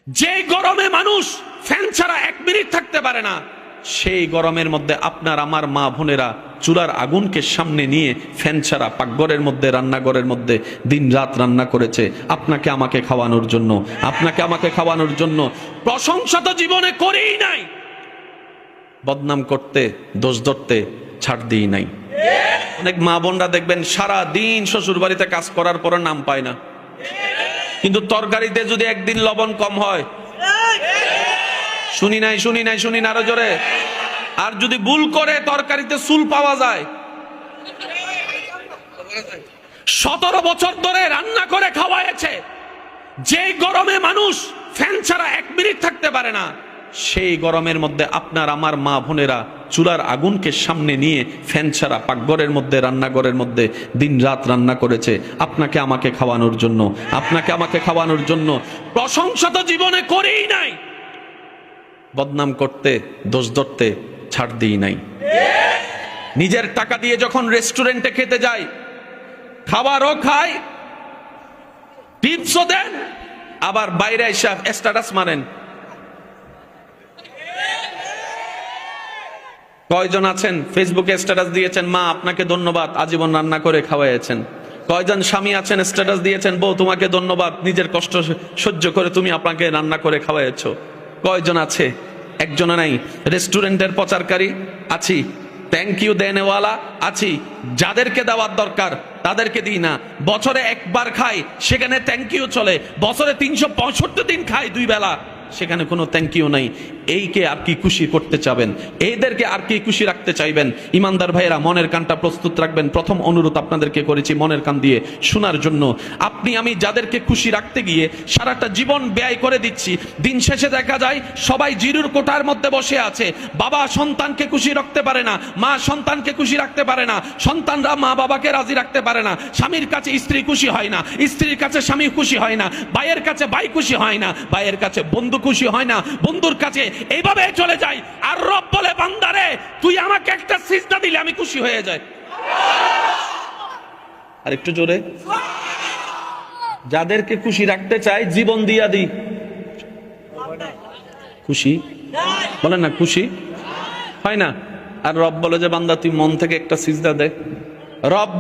যে গরমে মানুষ ফ্যান ছাড়া 1 মিনিট থাকতে পারে না, সেই গরমের মধ্যে আপনার আমার মা বোনেরা চুলার আগুনকে সামনে নিয়ে ফ্যান ছাড়া পাকঘরের মধ্যে রান্নাঘরের মধ্যে দিন রাত রান্না করেছে আপনাকে আমাকে খাওয়ানোর জন্য, আপনাকে আমাকে খাওয়ানোর জন্য। প্রশংসা তো জীবনে করেই নাই, বদনাম করতে দোষ ধরতে ছাড় দিই নাই। অনেক মা বোনরা দেখবেন সারা দিন শ্বশুর বাড়িতে কাজ করার পর নাম পায় না, কিন্তু তরকারিতে যদি একদিন লবণ কম হয়, শুনি নাই আরো জোরে, আর যদি ভুল করে তরকারিতে চুল পাওয়া যায়, 17 বছর ধরে রান্না করে খাওয়াইছে। যে গরমে মানুষ ফ্যান ছাড়া 1 মিনিট থাকতে পারে না, সেই গরমের মধ্যে আপনার আমার মা বোনেরা চুলার আগুনকে সামনে নিয়ে ফ্যান ছাড়া পাকঘরের মধ্যে রান্নাঘরের মধ্যে দিন রাত রান্না করেছে আপনাকে আমাকে খাওয়ানোর জন্য, আপনাকে আমাকে খাওয়ানোর জন্য। প্রশংসা তো জীবনে করেই নাই, বদনাম করতে দোষ ধরতে ছাড় দিই নাই। নিজের টাকা দিয়ে যখন রেস্টুরেন্টে খেতে যাই, খাবারও খাই, টিপসও দেন, আবার বাইরে এসে স্ট্যাটাস মারেন। কয়জন আছেন ফেসবুকে স্ট্যাটাস দিয়েছেন, মা আপনাকে ধন্যবাদ আজীবন রান্না করে খাওয়াইছেন। কয়জন স্বামী আছেন স্ট্যাটাস দিয়েছেন, বউ তোমাকে ধন্যবাদ নিজের কষ্ট সহ্য করে তুমি আপনাকে রান্না করে খাওয়াইছো। কয়জন আছে? একজনও নাই। রেস্টুরেন্টের প্রচারকারী আছি, থ্যাংক ইউ দেনেওয়ালা আছি, যাদেরকে দেওয়ার দরকার তাদেরকে দিই না। বছরে একবার খাই, সেখানে থ্যাংক ইউ চলে। বছরে 365 দিন খাই 2 বেলা, সেখানে কোনো থ্যাংক ইউ নাই। এইকে আর কি খুশি করতে চাবেন? এইদেরকে আর কি খুশি রাখতে চাইবেন? ইমানদার ভাইয়েরা, মনের কানটা প্রস্তুত রাখবেন। প্রথম অনুরোধ আপনাদেরকে করেছি মনের কান দিয়ে শোনার জন্য। আপনি আমি যাদেরকে খুশি রাখতে গিয়ে সারাটা জীবন ব্যয় করে দিচ্ছি, দিন শেষে দেখা যায় সবাই জিরুর কোঠার মধ্যে বসে আছে। বাবা সন্তানকে খুশি রাখতে পারে না, মা সন্তানকে খুশি রাখতে পারে না, সন্তানরা মা বাবাকে রাজি রাখতে পারে না, স্বামীর কাছে স্ত্রী খুশি হয় না, স্ত্রীর কাছে স্বামী খুশি হয় না, ভাইয়ের কাছে ভাই খুশি হয় না, ভাইয়ের কাছে বন্ধু খুশি হয় না, বন্ধুর কাছে এইভাবে চলে যায়। আর রব বলে, বান্দারে তুই আমাকে একটা সিজদা দিলে আমি খুশি হয়ে যাই। আর একটু জোরে, যাদেরকে খুশি রাখতে চাই জীবন দিয়া দিই। খুশি বলেন না, খুশি হয় না। আর রব বলে যে বান্দা তুই মন থেকে একটা সিজদা দে। রব